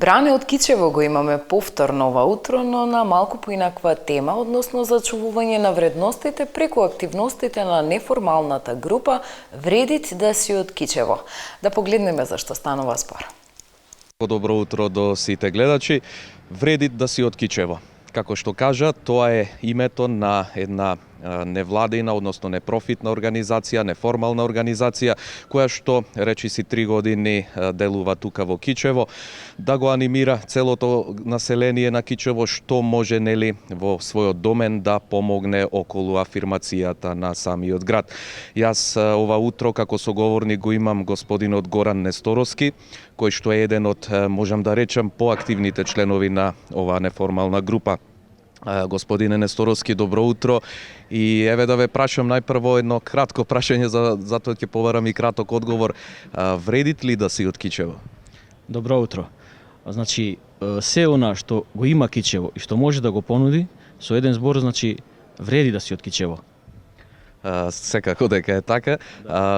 Бране од Кичево го имаме повторно ова утро, но на малку поинаква тема, односно зачувување на вредностите преку активностите на неформалната група Вредит да си од Кичево. Да погледнеме за што станува спор. Добро утро до сите гледачи. Вредит да си од Кичево. Како што кажа, тоа е името на една невладина, односно непрофитна организација, неформална организација, која што речиси 3 години делува тука во Кичево, да го анимира целото население на Кичево што може нели во својот домен да помогне околу афирмацијата на самиот град. Јас ова утро како соговорник го имам господинот Горан Несторовски, кој што е еден од, можам да речем, поактивните членови на оваа неформална група. Господине Несторовски, добро утро. И еве да ве прашам најпрво едно кратко прашање, затоа ќе побарам и краток одговор. Вредит ли да си од Кичево? Добро утро. Значи, се она што го има Кичево и што може да го понуди, со еден збор, значи, вреди да си од Кичево. Секако дека е така.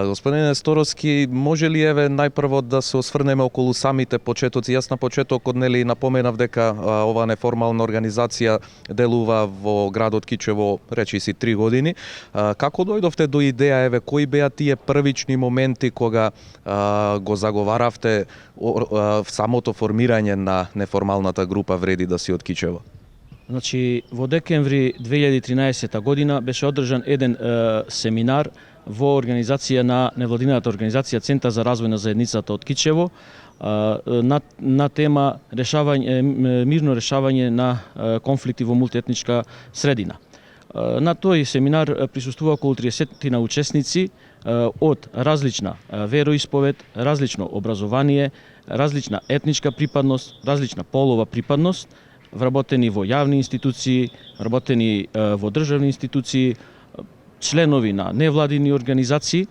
Господине Несторовски, може ли еве најпрво да се осврнеме околу самите почетоци? Јас на почетокот нели напоменав дека оваа неформална организација делува во градот Кичево речиси 3 години. Како дојдовте до идеја, еве кои беа тие првични моменти кога го заговаравте самото формирање на неформалната група Вреди да си од Кичево? Значи, во декември 2013 година беше одржан еден семинар во организација на невладината организација Центар за развој на заедницата од Кичево на тема мирно решавање на конфликти во мултиетничка средина. На тој семинар присуствува околу 30 учесници од различна вероисповед, различно образование, различна етничка припадност, различна полова припадност, вработени во јавни институции, вработени во државни институции, членови на невладини организации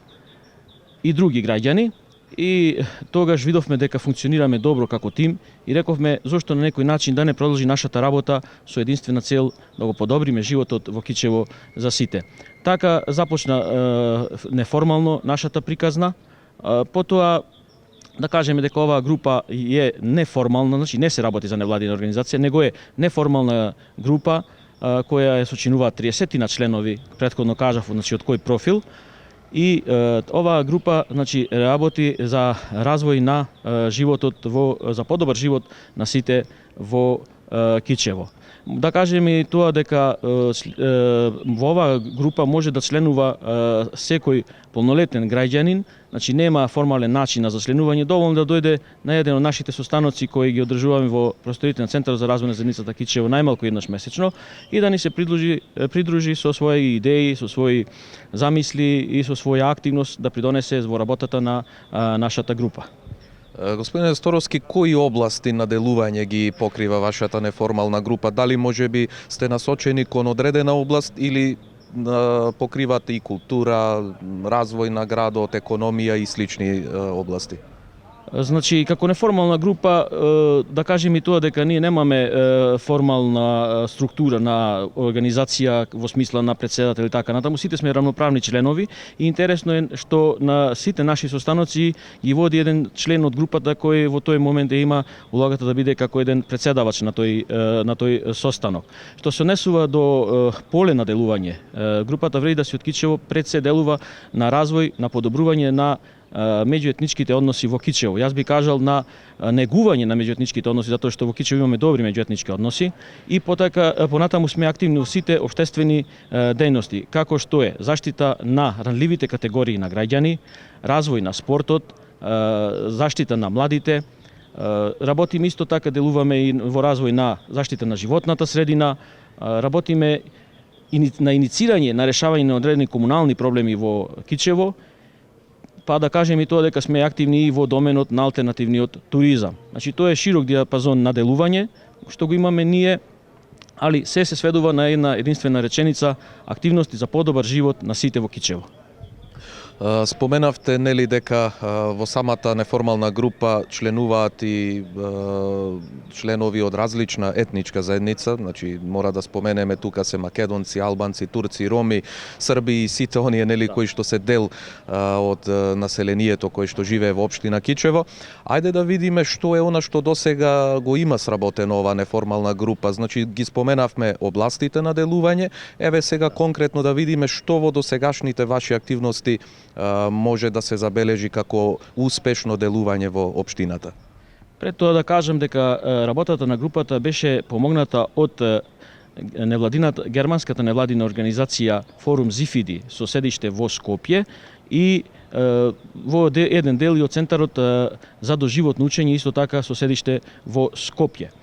и други граѓани. И тогаш видовме дека функционираме добро како тим и рековме зошто на некој начин да не продолжи нашата работа со единствена цел да го подобриме животот во Кичево за сите. Така започна неформално нашата приказна, потоа да кажеме дека оваа група е неформална, значи не се работи за невладина организација, него е неформална група која е сочинуваат 30 членови, претходно кажав, значи од кој профил. И оваа група значи работи за развој на животот за подобар живот на сите во Кичево. Да кажеме и тоа дека во оваа група може да членува секој полнолетен граѓанин, значи нема формален начин за членување, доволно да дојде на еден од нашите состаноци кои ги одржуваме во просторите на Центарот за развој на заедницата Кичево најмалку еднаш месечно и да ни се придружи со своји идеи, со своји замисли и со своја активност да придонесе во работата на нашата група. Господине Несторовски, кои области на делување ги покрива вашата неформална група? Дали можеби сте насочени кон одредена област или покривате и култура, развој на градот, економија и слични области? Значи, како неформална група, да кажем и тоа дека ние немаме формална структура на организација во смисла на председател и така натаму, сите сме рамноправни членови и интересно е што на сите наши состаноци ги води еден член од групата кој во тој момент има улогата да биде како еден председавач на тој состанок. Што се однесува до поле на делување, групата Вреди да си од Кичево пред се делува на развој, на подобрување на меѓуетничките односи во Кичево. Јас би кажал на негување на меѓуетничките односи, затоа што во Кичево имаме добри меѓуетнички односи и понатаму сме активни во сите општествени дејности, како што е заштита на ранливите категории на граѓани, развој на спортот, заштита на младите. Работиме исто така, делуваме и во развој на заштита на животната средина, работиме на иницирање на решавање на одредени комунални проблеми во Кичево, па да кажем и тоа дека сме активни и во доменот на алтернативниот туризам. Значи тоа е широк диапазон на делување што го имаме ние, али се сведува на една единствена реченица: активности за подобар живот на сите во Кичево. Споменавте нели дека во самата неформална група членуваат и членови од различна етничка заедница, значи мора да споменеме тука се македонци, албанци, турци, роми, срби и сите оние нели кои што се дел од населението кој што живее во општина Кичево. Ајде да видиме што е она што досега го има сработено ова неформална група. Значи ги споменавме областите на делување, еве сега конкретно да видиме што во досегашните ваши активности може да се забележи како успешно делување во општината. Пред тоа да кажам дека работата на групата беше помогната од германската невладина организација Форум Зифиди со седиште во Скопје и во еден дел и од Центарот за доживотно учење исто така со седиште во Скопје.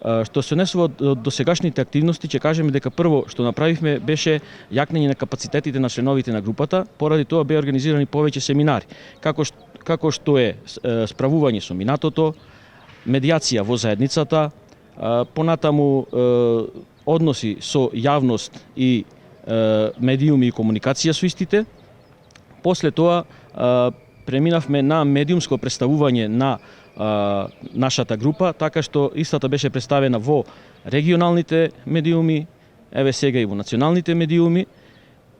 Што се однесува од досегашните активности, ќе кажеме дека прво што направивме беше јакнење на капацитетите на членовите на групата, поради тоа беа организирани повеќе семинари, како што е справување со минатото, медијација во заедницата, понатаму односи со јавност и медиуми и комуникација со истите. После тоа преминавме на медиумско представување на нашата група, така што истата беше представена во регионалните медиуми, еве сега и во националните медиуми.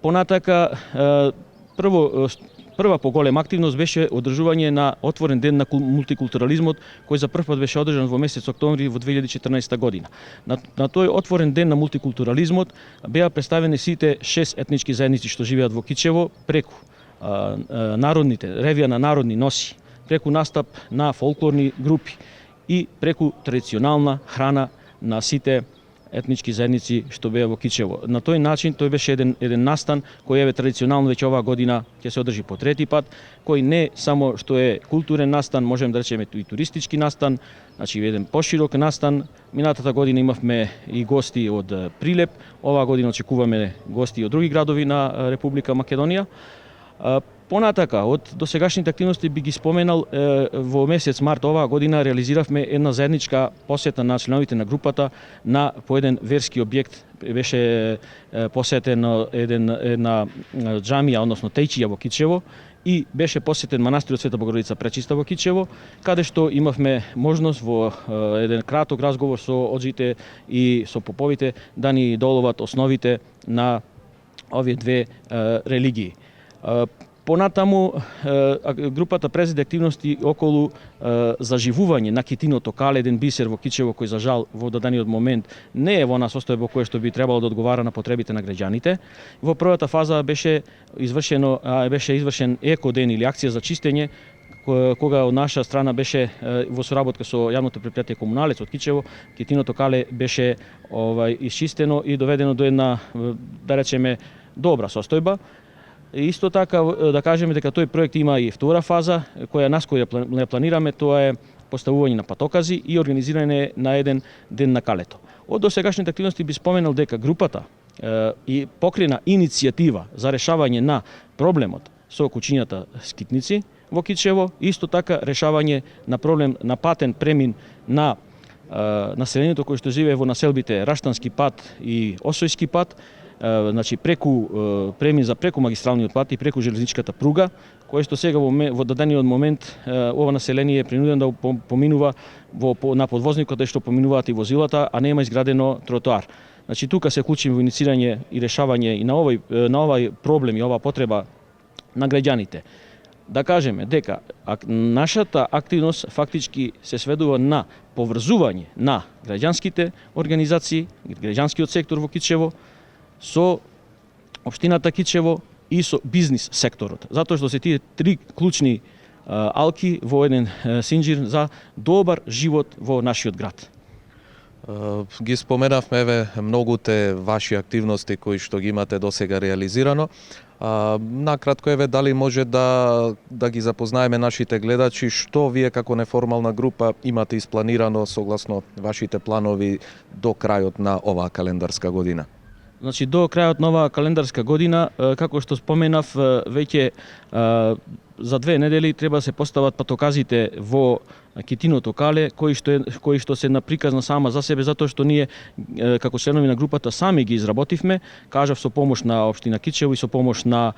Понатака, прва поголема активност беше одржување на отворен ден на мултикултурализмот, кој за прв пат беше одржан во месец октомври во 2014 година. На тој отворен ден на мултикултурализмот беа представени сите 6 етнички заедници што живеат во Кичево преку народните, ревија на народни носи, преку настап на фолклорни групи и преку традиционална храна на сите етнички заедници што беа во Кичево. На тој начин тој беше еден настан кој еве традиционално веќе оваа година ќе се одржи по трети пат, кој не само што е културен настан, можеме да речеме и туристички настан, значи еден поширок настан. Минатата година имавме и гости од Прилеп, оваа година очекуваме гости од други градови на Република Македонија. Понатака, од досегашните активности би ги споменал, во месец март оваа година реализиравме една заедничка посета на членовите на групата по еден верски објект. Беше посетен една џамија, односно тејчија во Кичево, и беше посетен манастирот Света Богородица Пречиста во Кичево, каде што имавме можност во еден краток разговор со оджите и со поповите да ни доловат основите на овие две религии. Понатаму, групата презеде активности околу заживување на китиното кале, еден бисер во Кичево кој за жал во дадениот момент не е во она состојба која што би требало да одговара на потребите на граѓаните. Во првата фаза беше извршен екоден или акција за чистење, кога од наша страна беше во соработка со јавното претпријатие Комуналец од Кичево, китиното кале беше исчистено и доведено до една, да речеме, добра состојба. Исто така да кажеме дека тој проект има и втора фаза која наскоро ја планираме, тоа е поставување на патокази и организирање на еден ден на калето. Од досегашните активности би споменал дека групата и покрена иницијатива за решавање на проблемот со кучињата скитници во Кичево, исто така решавање на проблем на патен премин на населението кој што живее во населбите Раштански пат и Осојски пат, значи премин за преку магистралниот пат и преку железничката пруга, кој што сега во дадениот момент ова население е принудено да поминува на подвозникот каде што поминуваат и возилата, а нема изградено тротоар. Значи тука се вклучиме во иницирање и решавање и на овој проблем и оваа потреба на граѓаните. Да кажеме дека нашата активност фактички се сведува на поврзување на граѓанските организации, граѓанскиот сектор во Кичево со општината Кичево и со бизнис секторот, затоа што се тие три клучни алки во еден синџир за добар живот во нашиот град. Ги споменавме еве многуте ваши активности кои што ги имате досега реализирано. Накратко еве дали може да ги запознаеме нашите гледачи што вие како неформална група имате испланирано согласно вашите планови до крајот на оваа календарска година? Значи до крајот на оваа календарска година, како што споменав, веќе за 2 недели треба да се постават патоказите во Китиното кале, кои што се наприказна сама за себе, затоа што ние како членови на групата сами ги изработивме, кажав со помош на општина Кичево и со помош на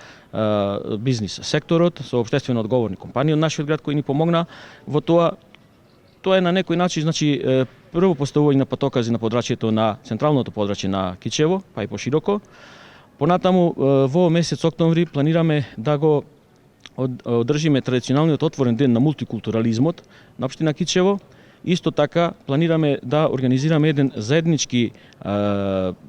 бизнис секторот, со општествено одговорни компании од нашиот град кои ни помогна во тоа. Тоа е на некој начин, значи, прво поставување на патокази на подрачјето на централното подрачје на Кичево, па и пошироко. Понатаму, во месец октомври планираме да го одржиме традиционалниот отворен ден на мултикултурализмот на општина Кичево. Исто така планираме да организираме еден заеднички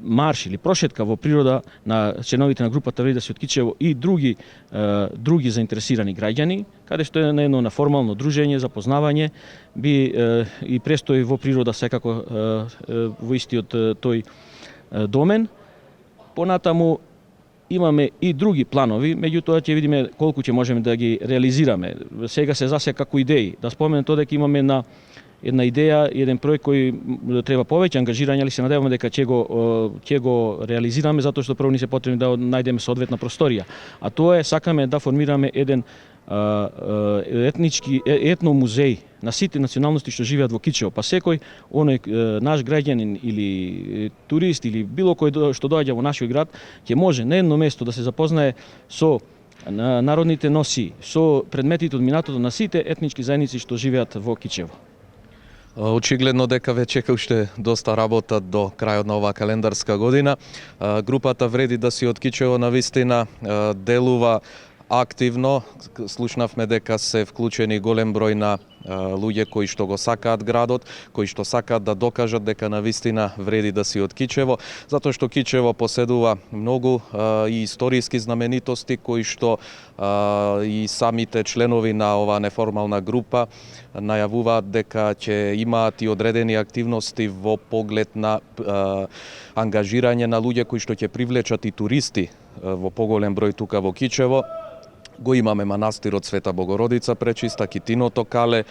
марш или прошетка во природа на членовите на групата Вреди да се од Кичево и други заинтересирани граѓани, каде што е на едно неформално дружење, запознавање, би и престои во природа секако во истиот тој домен. Понатаму имаме и други планови, меѓутоа ќе видиме колку ќе можеме да ги реализираме. Сега се засека како идеи. Да споменам тоа дека имаме една идеја, еден проект кој треба повеќе ангажирање, али се надеваме дека ќе го реализираме, затоа што прво ни се потребно да најдеме соодветна просторија. А тоа е, сакаме да формираме еден етно музеј на сите националности што живеат во Кичево, па секој оној наш граѓанин или турист или било кој што доаѓа во нашиот град ќе може на едно место да се запознае со народните носи, со предметите од минатото на сите етнички заедници што живеат во Кичево. Очигледно дека ве чека уште доста работа до крајот на оваа календарска година. Групата Вреди да си од Кичево навистина делува активно. Слушнавме дека се вклучени голем број на луѓе кои што го сакаат градот, кои што сакаат да докажат дека навистина вреди да си од Кичево, затоа што Кичево поседува многу и историски знаменитости кои што и самите членови на оваа неформална група најавуваат дека ќе имаат и одредени активности во поглед на ангажирање на луѓе кои што ќе привлечат и туристи во поголем број тука во Кичево. Го имаме манастирот Света Богородица Пречиста, Китиното кале,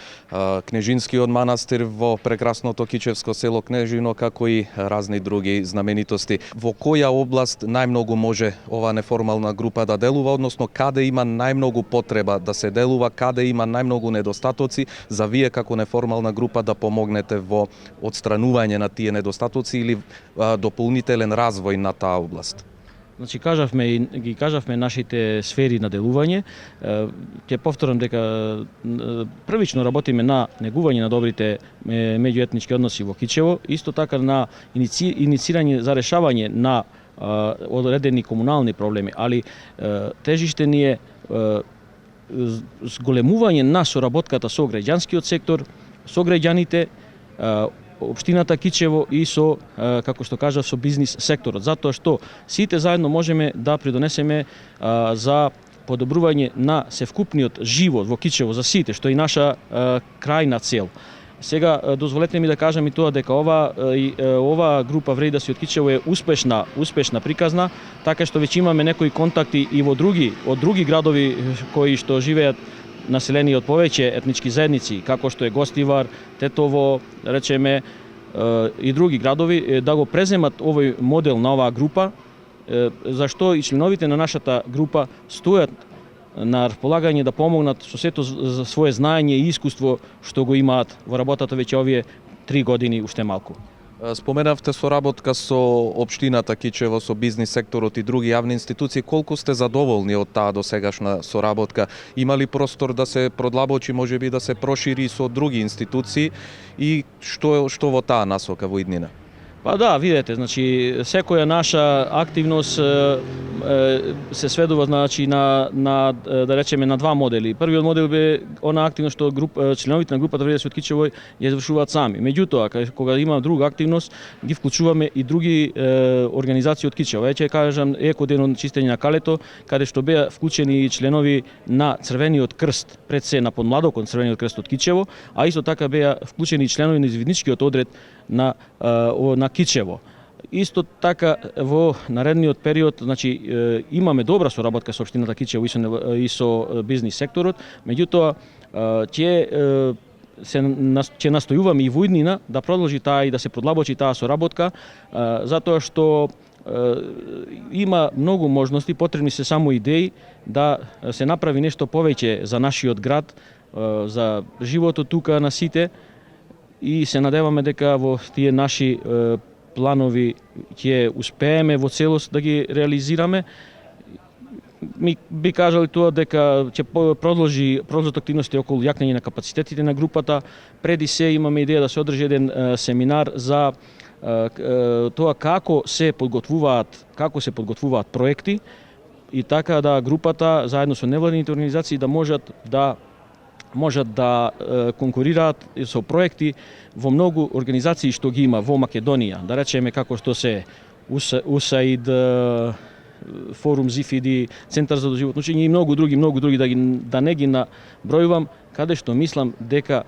Кнежинскиот манастир во прекрасното кичевско село Кнежино, како и разни други знаменитости. Во која област најмногу може оваа неформална група да делува, односно каде има најмногу потреба да се делува, каде има најмногу недостатоци, за вие како неформална група да помогнете во отстранување на тие недостатоци или дополнителен развој на таа област? Значи ги кажавме нашите сфери на делување. Ќе повторам дека првично работиме на негување на добрите меѓуетнички односи во Кичево, исто така на иницирање за решавање на одредени комунални проблеми, али тежиште ни е зголемување на соработката со граѓанскиот сектор, со граѓаните, општината Кичево и со, како што кажав, со бизнис секторот, затоа што сите заедно можеме да придонесеме за подобрување на севкупниот живот во Кичево за сите, што е и наша крајна цел. Сега дозволете ми да кажам и тоа дека ова група Вреди да си од Кичево е успешна приказна, така што веќе имаме некои контакти и од други градови кои што живеат населени од повеќе етнички заедници, како што е Гостивар, Тетово, речеме, и други градови, да го преземат овој модел на оваа група, зашто и членовите на нашата група стојат на располагање да помогнат со сето свое знаење и искуство што го имаат во работата веќе овие 3 години уште малку. Споменавте соработка со општината Кичево, со бизнис секторот и други јавни институции. Колку сте задоволни од таа досегашна соработка? Има ли простор да се продлабочи, можеби да се прошири со други институции и што во таа насока во иднина? Па да, видете, значи секоја наша активност се сведува значи на да речеме на два модели. Првиот модел бе она активност што членовите на групата Вреди да си од Кичево ја извршуваат сами. Меѓутоа, кога има друга активност, ги вклучуваме и други организации од Кичево. Веќе кажам екоден чистење на калето, каде што беа вклучени членови на Црвениот крст, пред се на подмладокот Црвениот крст од Кичево, а исто така беа вклучени членови на извидничкиот одред на Кичево. Исто така во наредниот период, значи имаме добра соработка со општината Кичево и со бизнис секторот, меѓутоа ќе настојуваме и во иднина да продолжи таа и да се продлабочи таа соработка, затоа што има многу можности, потребни се само идеи да се направи нешто повеќе за нашиот град, за животот тука на сите, и се надеваме дека во тие наши планови ќе успееме во целост да ги реализираме. Ми би кажали тоа дека ќе продолжат активности околу јакнење на капацитетите на групата. Преди се имаме идеја да се одржи еден семинар за тоа како се подготвуваат проекти, и така да групата заедно со невладините организации да можат да конкурираат со проекти во многу организации што ги има во Македонија. Да речеме како што се УСАИД, Форум ЗИФИДИ, Центар за доживотно учење и многу други да не ги набројувам, каде што мислам дека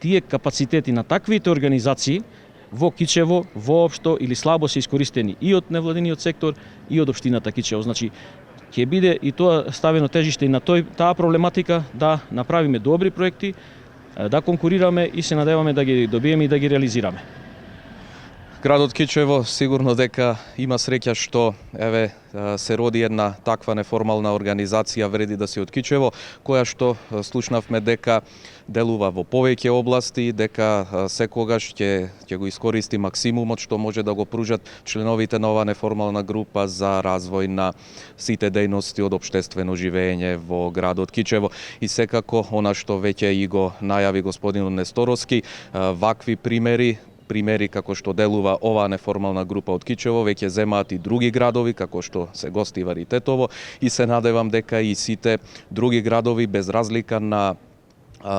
тие капацитети на таквите организации во Кичево воопшто или слабо се искористени и од невладиниот сектор и од општината Кичево. Значи, ќе биде и тоа ставено тежиште и на таа проблематика да направиме добри проекти, да конкурираме и се надеваме да ги добиеме и да ги реализираме. Градот Кичево сигурно дека има среќа што се роди една таква неформална организација Вреди да си од Кичево, која што слушнавме дека делува во повеќе области, дека секогаш ќе го искористи максимумот што може да го пружат членовите на оваа неформална група за развој на сите дејности од општествено живење во градот Кичево. И секако она што веќе и го најави господин Несторовски, вакви примери како што делува оваа неформална група од Кичево, веќе земаат и други градови, како што се Гостивар и Тетово, и се надевам дека и сите други градови, без разлика на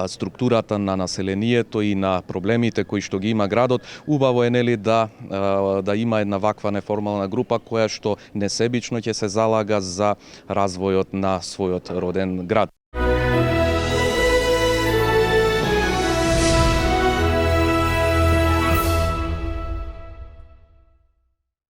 структурата на населението и на проблемите кои што ги има градот, убаво е нели да има една ваква неформална група која што несебично ќе се залага за развојот на својот роден град.